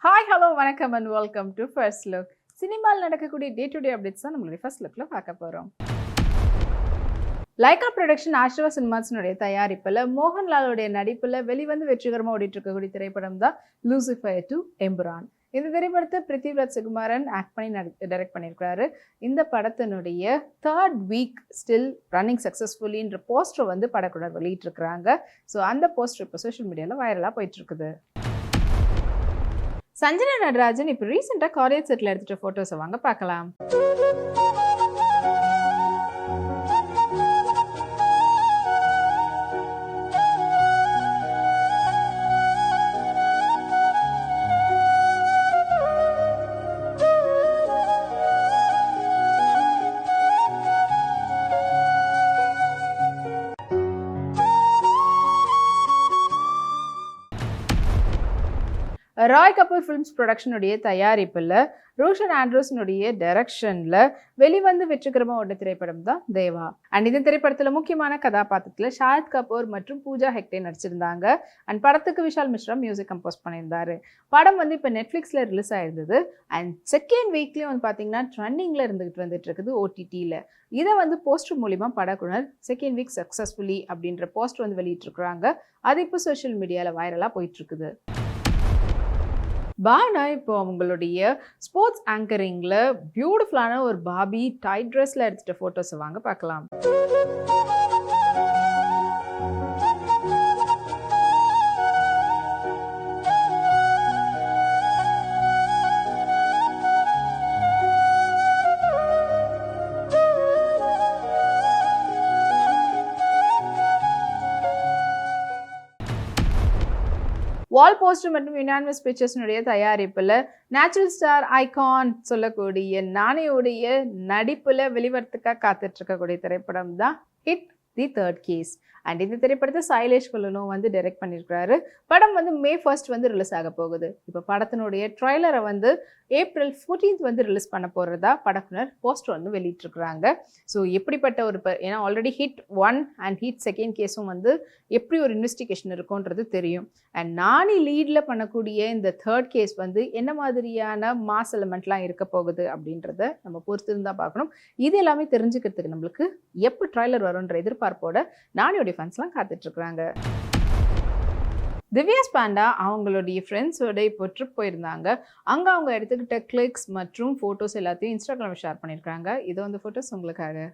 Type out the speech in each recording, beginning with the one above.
Hi hello வணக்கம் and welcome to first look. சினிமாவில் நடக்கக்கூடிய டே டு டே அப்டேட்ஸ் தான் நம்மளுடைய ஃபர்ஸ்ட் லுக்கில் பார்க்க போகிறோம். லைகா ப்ரொடக்ஷன் ஆஷ்ரவா சினிமாஸினுடைய தயாரிப்பில் மோகன்லாலுடைய நடிப்பில் வெளிவந்து வெற்றிகரமாக ஓடிட்டு இருக்கக்கூடிய திரைப்படம் தான் லூசிஃபர் 2 எம்புரான். இந்த திரைப்படத்தை பிருத்திவிராஜ் சுகுமாரன் ஆக்ட் பண்ணி டைரக்ட் பண்ணியிருக்கிறாரு. இந்த படத்தினுடைய 3rd வீக் ஸ்டில் ரன்னிங் சக்ஸஸ்ஃபுல்லின்ற போஸ்டர் வந்து படக்குழு வெளியிட்டிருக்கிறாங்க. ஸோ அந்த போஸ்டர் இப்போ சோஷியல் மீடியாவில் வைரலாக போயிட்டு இருக்குது. சஞ்சனா நடராஜன் இப்போ ரீசெண்டாக காலேஜ் செட்டில் எடுத்துகிட்ட ஃபோட்டோஸை வாங்க பார்க்கலாம். ராய் கபூர் ஃபிலிம்ஸ் ப்ரொடக்ஷனுடைய தயாரிப்பில் ரோஷன் ஆண்ட்ரூஸினுடைய டைரக்ஷனில் வெளிவந்து வெற்றிகரமாக ஓட்ட திரைப்படம் தான் தேவா. அண்ட் இந்த திரைப்படத்தில் முக்கியமான கதாபாத்திரத்தில் ஷாஹித் கபூர் மற்றும் பூஜா ஹெக்டே நடிச்சிருந்தாங்க. அண்ட் படத்துக்கு விஷால் மிஸ்ரா மியூசிக் கம்போஸ் பண்ணியிருந்தாரு. படம் வந்து இப்போ நெட்ஃப்ளிக்ஸில் ரிலீஸ் ஆயிருந்தது. அண்ட் 2nd வீக்லேயும் வந்து பார்த்தீங்கன்னா ட்ரெண்டிங்கில் வந்துட்டு இருக்குது ஓடிடியில். இதை வந்து போஸ்டர் மூலிமா படக்குனர் 2nd வீக் சக்ஸஸ்ஃபுல்லி அப்படின்ற போஸ்டர் வந்து வெளியிட்டிருக்கிறாங்க. அது இப்போ சோஷியல் மீடியாவில் வைரலாக போயிட்டுருக்குது. பானா இப்போ அவங்களுடைய ஸ்போர்ட்ஸ் ஆங்கரிங்கில் பியூட்டிஃபுல்லான ஒரு பாபி டைட் ட்ரெஸ்ஸில் எடுத்துகிட்ட ஃபோட்டோஸை வாங்க பார்க்கலாம். வால் போஸ்டர் மற்றும் யுனானிமஸ் பிக்சர்ஸ்னுடைய தயாரிப்பில் நேச்சுரல் ஸ்டார் ஐகான் சொல்லக்கூடிய நானியோடைய நடிப்பில் வெளிவரத்துக்காக காத்துட்டு இருக்கக்கூடிய திரைப்படம் தான் hit the 3rd case. And இந்த திரைப்படத்தை சைலேஷ் குலனும் வந்து டைரக்ட் பண்ணியிருக்கிறாரு. படம் வந்து May 1 வந்து ரிலீஸ் ஆக போகுது. இப்போ படத்தினுடைய ட்ரைலரை வந்து April 14 வந்து ரிலீஸ் பண்ண போகிறதா படக்குனர் போஸ்டர் வந்து வெளியிட்டிருக்கிறாங்க. ஸோ எப்படிப்பட்ட ஒரு ஏன்னா already hit 1 and hit 2nd கேஸும் வந்து எப்படி ஒரு இன்வெஸ்டிகேஷன் இருக்கும்ன்றது தெரியும். அண்ட் நானி லீடில் பண்ணக்கூடிய இந்த 3rd கேஸ் வந்து என்ன மாதிரியான மாஸ் எலமெண்ட்லாம் இருக்க போகுது அப்படின்றத நம்ம பொறுத்து இருந்தால் பார்க்கணும். இது எல்லாமே தெரிஞ்சுக்கிறதுக்கு நம்மளுக்கு எப்போ ட்ரைலர் வரும்ன்ற எதிர்பார்ப்போட நானியோடைய ஃபேன்ஸ்லாம் காத்துட்ருக்குறாங்க. திவ்யாஸ் பாண்டா அவங்களுடைய ஃப்ரெண்ட்ஸோட இப்போ ட்ரிப் போயிருந்தாங்க. அங்கே அவங்க எடுத்துக்கிட்ட கிளிக்ஸ் மற்றும் ஃபோட்டோஸ் எல்லாத்தையும் இன்ஸ்டாகிராமில் ஷேர் பண்ணியிருக்காங்க. இது வந்து ஃபோட்டோஸ் உங்களுக்காக.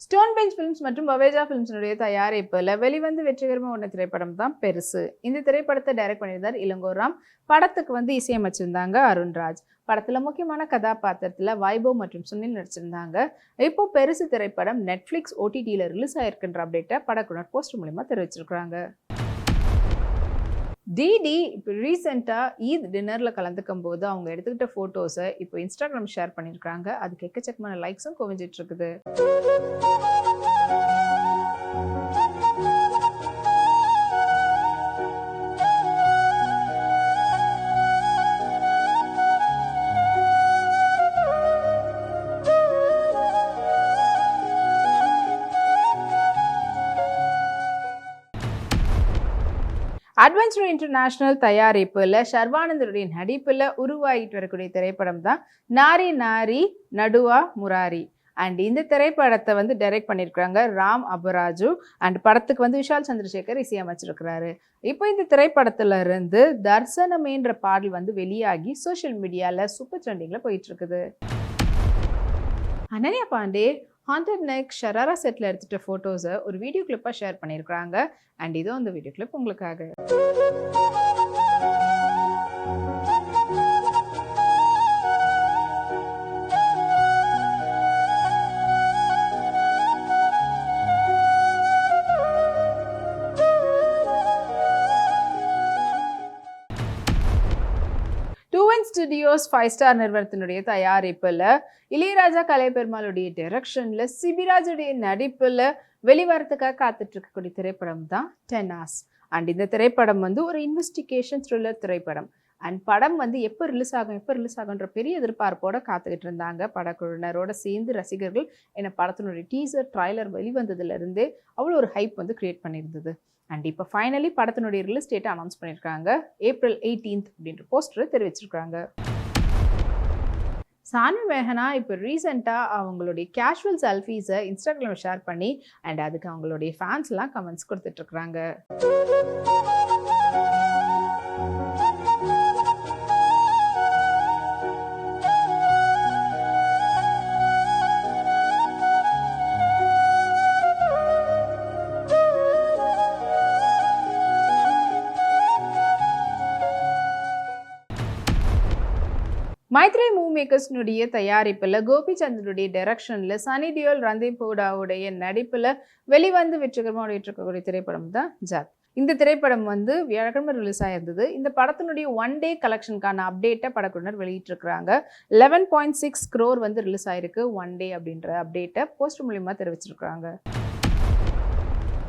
ஸ்டோன் பெஞ்ச் ஃபிலிம்ஸ் மற்றும் பவேஜா ஃபிலிம்ஸினுடைய தயாரிப்பில் வெளிவந்து வெற்றிகரமாக ஒன்று திரைப்படம் தான் பெருசு. இந்த திரைப்படத்தை டைரக்ட் பண்ணியிருந்தார் இளங்கோராம். படத்துக்கு வந்து இசையமைச்சிருந்தாங்க அருண்ராஜ். படத்தில் முக்கியமான கதாபாத்திரத்தில் வைபவ் மற்றும் சுனில் நடிச்சிருந்தாங்க. இப்போ பெருசு திரைப்படம் நெட்ஃப்ளிக்ஸ் ஓடிடியில் ரிலீஸ் ஆயிருக்குன்ற அப்டேட்டை படக்குனர் போஸ்டர் மூலிமா தெரிவிச்சிருக்கிறாங்க. டிடி இப்போ ரீசெண்டாக ஈத் டின்னரில் கலந்துக்கும் போது அவங்க எடுத்துக்கிட்ட ஃபோட்டோஸை இப்போ இன்ஸ்டாகிராம் ஷேர் பண்ணியிருக்காங்க. அதுக்கு எக்கச்சக்கமான லைக்ஸும் குவிஞ்சிட்டு இருக்குது. அட்வென்ச்சர் இன்டர்நேஷனல் தயாரிப்பில் ஷர்வானந்தருடைய நடிப்பில் உருவாகிட்டு வரக்கூடிய திரைப்படம் தான் நாரி நாரி நடுவா முராரி. அண்ட் இந்த திரைப்படத்தை வந்து டைரக்ட் பண்ணியிருக்கிறாங்க ராம் அபராஜு. அண்ட் படத்துக்கு வந்து விஷால் சந்திரசேகர் இசையமைச்சிருக்கிறாரு. இப்போ இந்த திரைப்படத்துல இருந்து தர்சனமேன்ற பாடல் வந்து வெளியாகி சோஷியல் மீடியாவில் சூப்பர் ட்ரெண்டிங்கில் போயிட்டுருக்குது. அனன்யா பாண்டே ஹாண்டட் நெக் ஷராரா செட்டில் எடுத்துகிட்ட ஃபோட்டோஸை ஒரு வீடியோ கிளிப்பாக ஷேர் பண்ணியிருக்கிறாங்க. அண்ட் இதோ அந்த வீடியோ கிளிப் உங்களுக்காக. ஸ்டுடியோஸ் 5 ஸ்டார் நிறுவனத்தினுடைய தயாரிப்புல இளையராஜா கலைப்பெருமாளுடைய டைரக்ஷன்ல சிபிராஜுடைய நடிப்புல வெளிவரத்துக்காக காத்துட்டு இருக்கக்கூடிய திரைப்படம் தான் 10 hours. அண்ட் இந்த திரைப்படம் வந்து ஒரு இன்வெஸ்டிகேஷன் த்ரில்லர் திரைப்படம். அண்ட் படம் வந்து எப்போ ரிலீஸ் ஆகும்ன்ற பெரிய எதிர்பார்ப்போட காத்துக்கிட்டு இருந்தாங்க படக்குழுவினரோட சேர்ந்து ரசிகர்கள். ஏன்னா படத்தினுடைய டீசர் ட்ரைலர் வெளிவந்ததுலேருந்தே அவ்வளோ ஒரு ஹைப் வந்து கிரியேட் பண்ணியிருந்தது. அண்ட் இப்போ ஃபைனலி படத்தினுடைய ரிலீஸ் டேட்டை அனௌன்ஸ் பண்ணியிருக்காங்க. April 18th அப்படின்ற போஸ்டர் தெரிவிச்சிருக்காங்க. சானு மேகனா இப்போ ரீசெண்டாக அவங்களுடைய கேஷுவல் செல்ஃபீஸை இன்ஸ்டாகிராமில் ஷேர் பண்ணி அண்ட் அதுக்கு அவங்களுடைய ஃபேன்ஸ்லாம் கமெண்ட்ஸ் கொடுத்துட்ருக்குறாங்க. மைத்ரே மூவி மேக்கர்ஸ்னுடைய தயாரிப்பில் கோபிச்சந்தனுடைய டைரக்ஷனில் சனி டியோல் ரந்தீப் ஹூடாவுடைய நடிப்பில் வெளிவந்து வெற்றிகரமாக ஓடிட்டுருக்கக்கூடிய திரைப்படம் தான் ஜாக். இந்த திரைப்படம் வந்து வியாழக்கிழமை ரிலீஸ் ஆயிருந்தது. இந்த படத்தினுடைய 1 day கலெக்ஷனுக்கான அப்டேட்டை படக்குழுவினர் வெளியிட்டிருக்கிறாங்க. 11.6 crore வந்து ரிலீஸ் ஆயிருக்கு 1 day அப்படின்ற அப்டேட்டை போஸ்டர் மூலியமாக தெரிவிச்சிருக்கிறாங்க.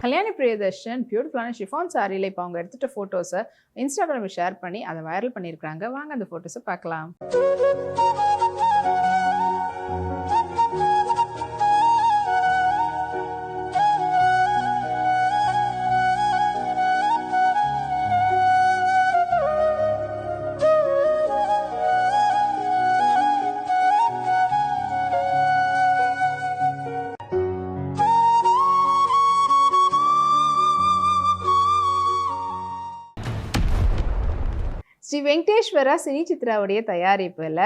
கல்யாணி பிரியதர்ஷன் பியூட்டிஃபுல்லான ஷிஃபான் சாரியில் இப்போ அவங்க எடுத்துகிட்ட ஃபோட்டோஸை இன்ஸ்டாகிராமில் ஷேர் பண்ணி அதை வைரல் பண்ணியிருக்காங்க. வாங்க அந்த ஃபோட்டோஸை பார்க்கலாம். ஸ்ரீ வெங்கடேஸ்வரா சினி சித்ராவுடைய தயாரிப்பில்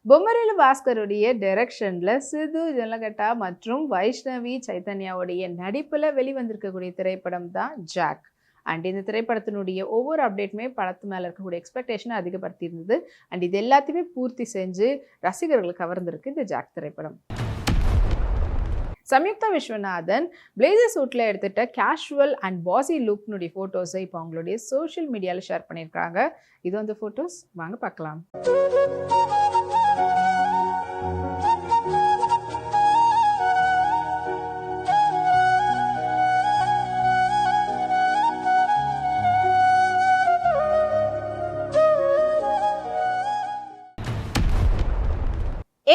பொம்மரிலு பாஸ்கருடைய டைரக்ஷனில் சிது ஜனகட்டா மற்றும் வைஷ்ணவி சைத்தன்யாவுடைய நடிப்பில் வெளிவந்திருக்கக்கூடிய திரைப்படம் தான் ஜாக். அண்ட் இந்த திரைப்படத்தினுடைய ஒவ்வொரு அப்டேட்டுமே படத்து மேலே இருக்கக்கூடிய எக்ஸ்பெக்டேஷனை அதிகப்படுத்தியிருந்தது. அண்ட் இது எல்லாத்தையுமே பூர்த்தி செஞ்சு ரசிகர்களுக்கு கவர்ந்திருக்கு இந்த ஜாக் திரைப்படம். சம்யுக்தா விஸ்வநாதன் பிளேசர் சூட்டில் எடுத்துகிட்ட கேஷுவல் அண்ட் பாசி லுக்னுடைய ஃபோட்டோஸை இப்போ அவங்களுடைய சோஷியல் மீடியாவில் ஷேர் பண்ணியிருக்காங்க. இது வந்து ஃபோட்டோஸ் வாங்க பார்க்கலாம்.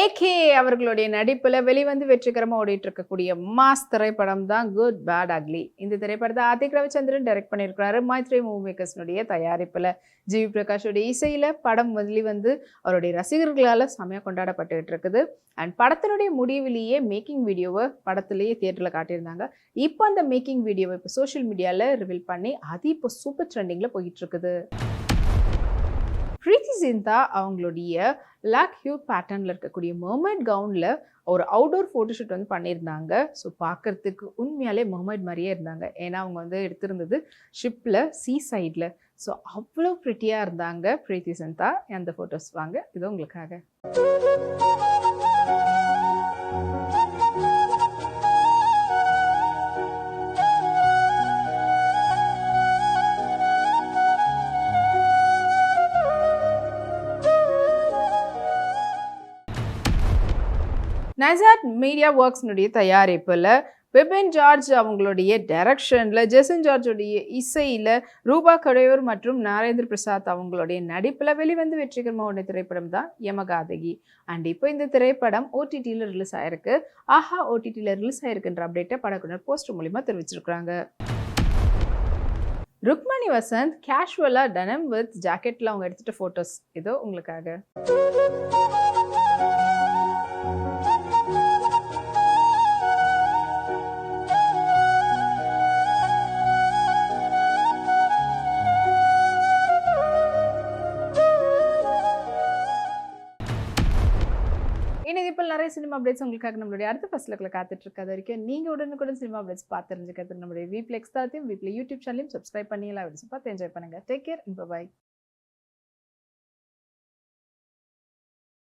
ஏகே அவர்களுடைய நடிப்பில் வெளிவந்து வெற்றிகரமாக ஓடிட்டு இருக்கக்கூடிய மாஸ் திரைப்படம் தான் குட் பேட் அக்லி. இந்த திரைப்படத்தை ஆதிக் ரவிச்சந்திரன் டைரக்ட் பண்ணியிருக்கிறாரு. மைத்ரே மூவி மேக்கர்ஸ்னுடைய தயாரிப்பில் ஜிவி பிரகாஷோடைய இசையில் படம் வந்து அவருடைய ரசிகர்களால் செமையாக கொண்டாடப்பட்டுக்கிட்டு இருக்குது. அண்ட் படத்தினுடைய முடிவிலேயே மேக்கிங் வீடியோவை படத்துலேயே தியேட்டரில் காட்டியிருந்தாங்க. இப்போ அந்த மேக்கிங் வீடியோவை இப்போ சோஷியல் மீடியாவில் ரிவீல் பண்ணி அது இப்போ சூப்பர் ட்ரெண்டிங்கில் போயிட்டு இருக்குது. பிரீத்தி சிந்தா அவங்களுடைய லாக் ஹியூ பேட்டர்னில் இருக்கக்கூடிய மர்மைட் கவுனில் ஒரு அவுடோர் ஃபோட்டோஷூட் வந்து பண்ணியிருந்தாங்க. ஸோ பார்க்குறதுக்கு உண்மையாலே மர்மைட் மாதிரியே இருந்தாங்க. ஏன்னா அவங்க வந்து எடுத்திருந்தது ஷிப்பில் சீ சைடில். ஸோ அவ்வளோ ப்ரிட்டியாக இருந்தாங்க பிரீத்தி சிந்தா. அந்த ஃபோட்டோஸ் வாங்க இது உங்களுக்காக. நைசாட் மீடியா ஒர்க்ஸ்னுடைய தயாரிப்பில் பிபின் ஜார்ஜ் அவங்களுடைய டைரக்ஷனில் ஜெசன் ஜார்ஜுடைய இசையில் ரூபா கடையூர் மற்றும் நரேந்திர பிரசாத் அவங்களுடைய நடிப்பில் வெளிவந்து வெற்றிகரமாக ஒன்று திரைப்படம் தான் யமகாதகி. அண்ட் இப்போ இந்த திரைப்படம் OTTயில் ரிலீஸ் ஆயிருக்கு. ஆஹா OTTயில் ரிலீஸ் ஆயிருக்குன்ற அப்டேட்டை படக்குழுவினர் போஸ்டர் மூலிமா தெரிவிச்சிருக்கிறாங்க. ருக்மணி வசந்த் கேஷுவலாக டனம் வித் ஜாக்கெட்டில் அவங்க எடுத்துகிட்ட ஃபோட்டோஸ் இதோ உங்களுக்காக. இப்போ நிறைய சினிமா அப்டேட்ஸ் உங்களுக்காக நம்மளுடைய அடுத்த ஃபர்ஸ்ட் லுக்கில் காத்துட்டு இருக்காது வரைக்கும் நீங்கள் உடனுக்குடன் சினிமா அப்டேட்ஸ் பார்த்து தெரிஞ்சுக்கிறது நம்மளுடைய வீப்ளெக்ஸ் தாத்தையும் வீப்ளே யூடியூப் சேனலையும் சப்ஸ்கிரைப் பண்ணி எல்லாம் பார்த்து என்ஜாய் பண்ணுங்கள். Take care, by.